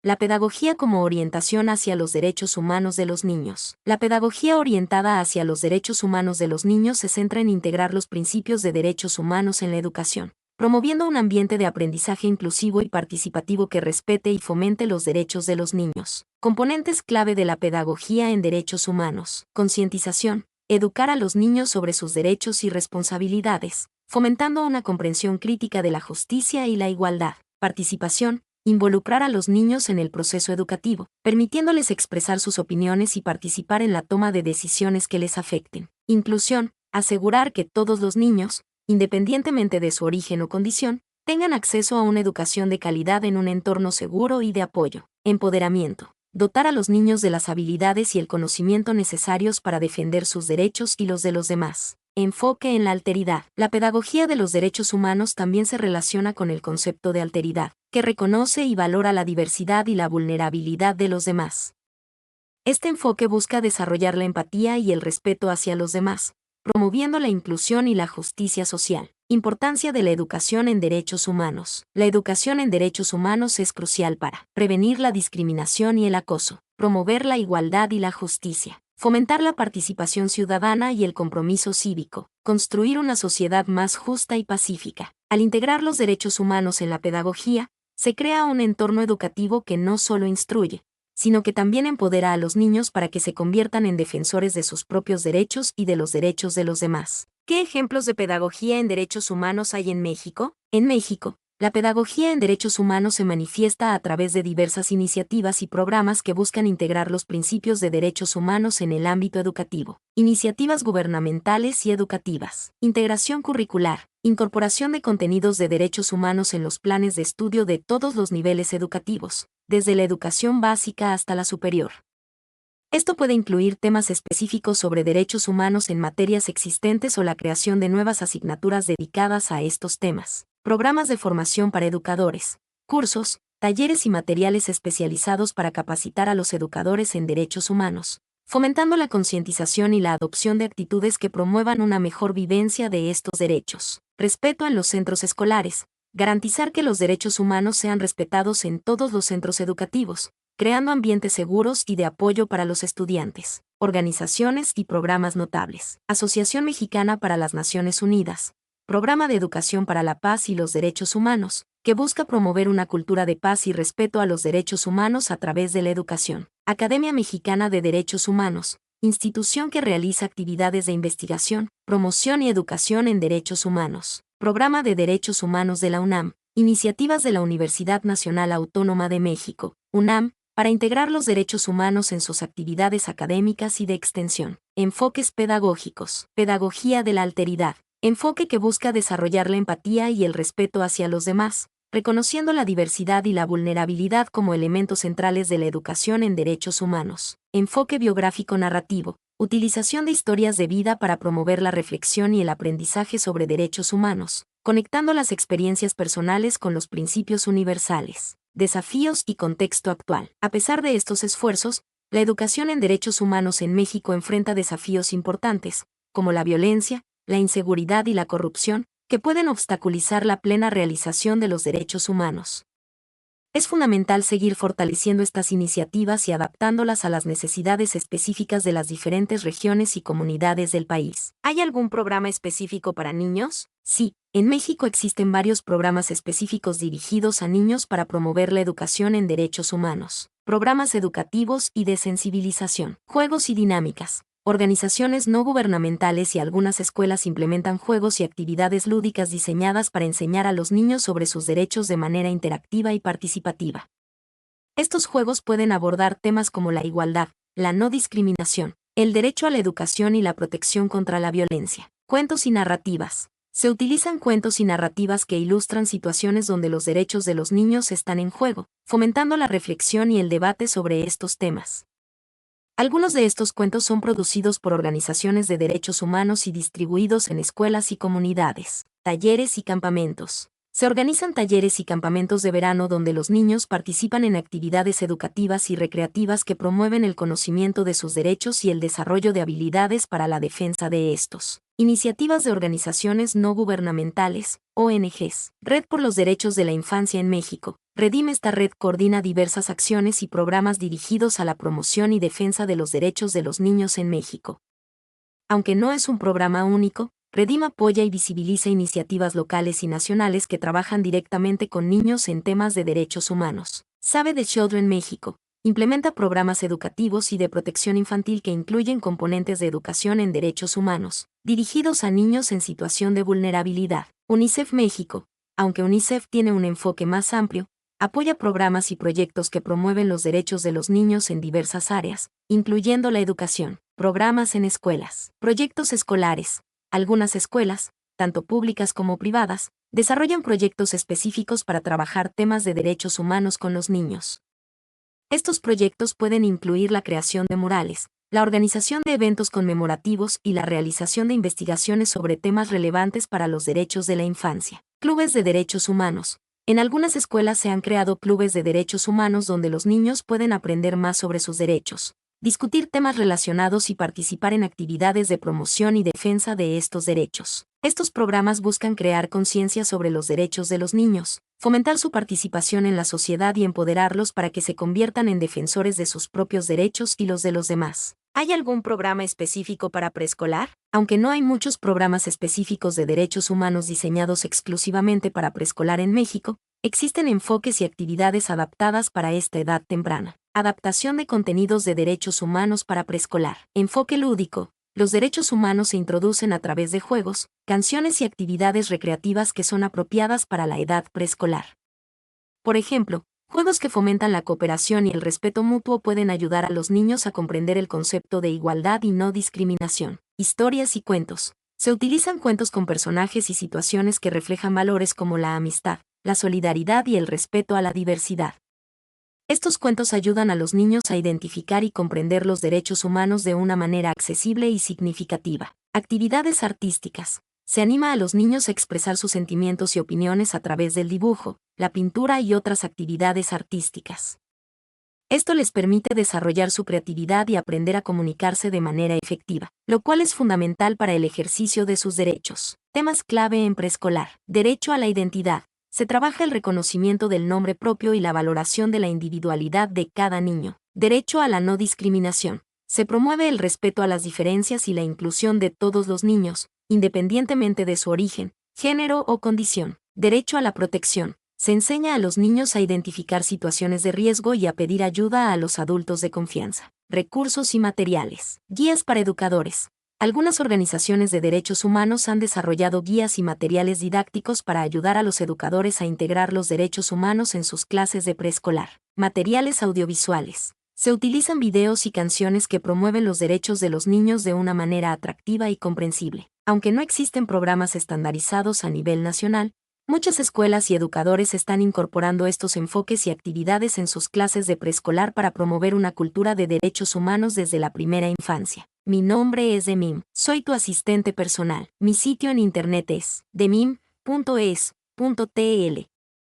La pedagogía como orientación hacia los derechos humanos de los niños. La pedagogía orientada hacia los derechos humanos de los niños se centra en integrar los principios de derechos humanos en la educación, promoviendo un ambiente de aprendizaje inclusivo y participativo que respete y fomente los derechos de los niños. Componentes clave de la pedagogía en derechos humanos. Concientización. Educar a los niños sobre sus derechos y responsabilidades, fomentando una comprensión crítica de la justicia y la igualdad. Participación. Involucrar a los niños en el proceso educativo, permitiéndoles expresar sus opiniones y participar en la toma de decisiones que les afecten. Inclusión. Asegurar que todos los niños, independientemente de su origen o condición, tengan acceso a una educación de calidad en un entorno seguro y de apoyo. Empoderamiento. Dotar a los niños de las habilidades y el conocimiento necesarios para defender sus derechos y los de los demás. Enfoque en la alteridad. La pedagogía de los derechos humanos también se relaciona con el concepto de alteridad, que reconoce y valora la diversidad y la vulnerabilidad de los demás. Este enfoque busca desarrollar la empatía y el respeto hacia los demás, promoviendo la inclusión y la justicia social. Importancia de la educación en derechos humanos. La educación en derechos humanos es crucial para prevenir la discriminación y el acoso, promover la igualdad y la justicia, fomentar la participación ciudadana y el compromiso cívico, construir una sociedad más justa y pacífica. Al integrar los derechos humanos en la pedagogía, se crea un entorno educativo que no solo instruye, sino que también empodera a los niños para que se conviertan en defensores de sus propios derechos y de los derechos de los demás. ¿Qué ejemplos de pedagogía en derechos humanos hay en México? En México, la pedagogía en derechos humanos se manifiesta a través de diversas iniciativas y programas que buscan integrar los principios de derechos humanos en el ámbito educativo. Iniciativas gubernamentales y educativas. Integración curricular. Incorporación de contenidos de derechos humanos en los planes de estudio de todos los niveles educativos, desde la educación básica hasta la superior. Esto puede incluir temas específicos sobre derechos humanos en materias existentes o la creación de nuevas asignaturas dedicadas a estos temas. Programas de formación para educadores, cursos, talleres y materiales especializados para capacitar a los educadores en derechos humanos, fomentando la concientización y la adopción de actitudes que promuevan una mejor vivencia de estos derechos. Respeto en los centros escolares. Garantizar que los derechos humanos sean respetados en todos los centros educativos, creando ambientes seguros y de apoyo para los estudiantes. Organizaciones y programas notables. Asociación Mexicana para las Naciones Unidas. Programa de Educación para la Paz y los Derechos Humanos, que busca promover una cultura de paz y respeto a los derechos humanos a través de la educación. Academia Mexicana de Derechos Humanos, institución que realiza actividades de investigación, promoción y educación en derechos humanos. Programa de Derechos Humanos de la UNAM, iniciativas de la Universidad Nacional Autónoma de México, UNAM, para integrar los derechos humanos en sus actividades académicas y de extensión. Enfoques pedagógicos. Pedagogía de la alteridad. Enfoque que busca desarrollar la empatía y el respeto hacia los demás, reconociendo la diversidad y la vulnerabilidad como elementos centrales de la educación en derechos humanos. Enfoque biográfico narrativo. Utilización de historias de vida para promover la reflexión y el aprendizaje sobre derechos humanos, conectando las experiencias personales con los principios universales. Desafíos y contexto actual. A pesar de estos esfuerzos, la educación en derechos humanos en México enfrenta desafíos importantes, como la violencia, la inseguridad y la corrupción, que pueden obstaculizar la plena realización de los derechos humanos. Es fundamental seguir fortaleciendo estas iniciativas y adaptándolas a las necesidades específicas de las diferentes regiones y comunidades del país. ¿Hay algún programa específico para niños? Sí, en México existen varios programas específicos dirigidos a niños para promover la educación en derechos humanos. Programas educativos y de sensibilización. Juegos y dinámicas. Organizaciones no gubernamentales y algunas escuelas implementan juegos y actividades lúdicas diseñadas para enseñar a los niños sobre sus derechos de manera interactiva y participativa. Estos juegos pueden abordar temas como la igualdad, la no discriminación, el derecho a la educación y la protección contra la violencia. Cuentos y narrativas. Se utilizan cuentos y narrativas que ilustran situaciones donde los derechos de los niños están en juego, fomentando la reflexión y el debate sobre estos temas. Algunos de estos cuentos son producidos por organizaciones de derechos humanos y distribuidos en escuelas y comunidades. Talleres y campamentos. Se organizan talleres y campamentos de verano donde los niños participan en actividades educativas y recreativas que promueven el conocimiento de sus derechos y el desarrollo de habilidades para la defensa de estos. Iniciativas de organizaciones no gubernamentales, ONGs. Red por los Derechos de la Infancia en México. Redim. Esta red coordina diversas acciones y programas dirigidos a la promoción y defensa de los derechos de los niños en México. Aunque no es un programa único, Redim apoya y visibiliza iniciativas locales y nacionales que trabajan directamente con niños en temas de derechos humanos. Save the Children México. Implementa programas educativos y de protección infantil que incluyen componentes de educación en derechos humanos, dirigidos a niños en situación de vulnerabilidad. UNICEF México. Aunque UNICEF tiene un enfoque más amplio, apoya programas y proyectos que promueven los derechos de los niños en diversas áreas, incluyendo la educación, programas en escuelas, proyectos escolares. Algunas escuelas, tanto públicas como privadas, desarrollan proyectos específicos para trabajar temas de derechos humanos con los niños. Estos proyectos pueden incluir la creación de murales, la organización de eventos conmemorativos y la realización de investigaciones sobre temas relevantes para los derechos de la infancia. Clubes de derechos humanos. En algunas escuelas se han creado clubes de derechos humanos donde los niños pueden aprender más sobre sus derechos, discutir temas relacionados y participar en actividades de promoción y defensa de estos derechos. Estos programas buscan crear conciencia sobre los derechos de los niños, fomentar su participación en la sociedad y empoderarlos para que se conviertan en defensores de sus propios derechos y los de los demás. ¿Hay algún programa específico para preescolar? Aunque no hay muchos programas específicos de derechos humanos diseñados exclusivamente para preescolar en México, existen enfoques y actividades adaptadas para esta edad temprana. Adaptación de contenidos de derechos humanos para preescolar. Enfoque lúdico. Los derechos humanos se introducen a través de juegos, canciones y actividades recreativas que son apropiadas para la edad preescolar. Por ejemplo, juegos que fomentan la cooperación y el respeto mutuo pueden ayudar a los niños a comprender el concepto de igualdad y no discriminación. Historias y cuentos. Se utilizan cuentos con personajes y situaciones que reflejan valores como la amistad, la solidaridad y el respeto a la diversidad. Estos cuentos ayudan a los niños a identificar y comprender los derechos humanos de una manera accesible y significativa. Actividades artísticas. Se anima a los niños a expresar sus sentimientos y opiniones a través del dibujo, la pintura y otras actividades artísticas. Esto les permite desarrollar su creatividad y aprender a comunicarse de manera efectiva, lo cual es fundamental para el ejercicio de sus derechos. Temas clave en preescolar. Derecho a la identidad. Se trabaja el reconocimiento del nombre propio y la valoración de la individualidad de cada niño. Derecho a la no discriminación. Se promueve el respeto a las diferencias y la inclusión de todos los niños, independientemente de su origen, género o condición. Derecho a la protección. Se enseña a los niños a identificar situaciones de riesgo y a pedir ayuda a los adultos de confianza. Recursos y materiales. Guías para educadores. Algunas organizaciones de derechos humanos han desarrollado guías y materiales didácticos para ayudar a los educadores a integrar los derechos humanos en sus clases de preescolar. Materiales audiovisuales. Se utilizan videos y canciones que promueven los derechos de los niños de una manera atractiva y comprensible. Aunque no existen programas estandarizados a nivel nacional, muchas escuelas y educadores están incorporando estos enfoques y actividades en sus clases de preescolar para promover una cultura de derechos humanos desde la primera infancia. Mi nombre es Demim, soy tu asistente personal. Mi sitio en internet es demim.es.tl.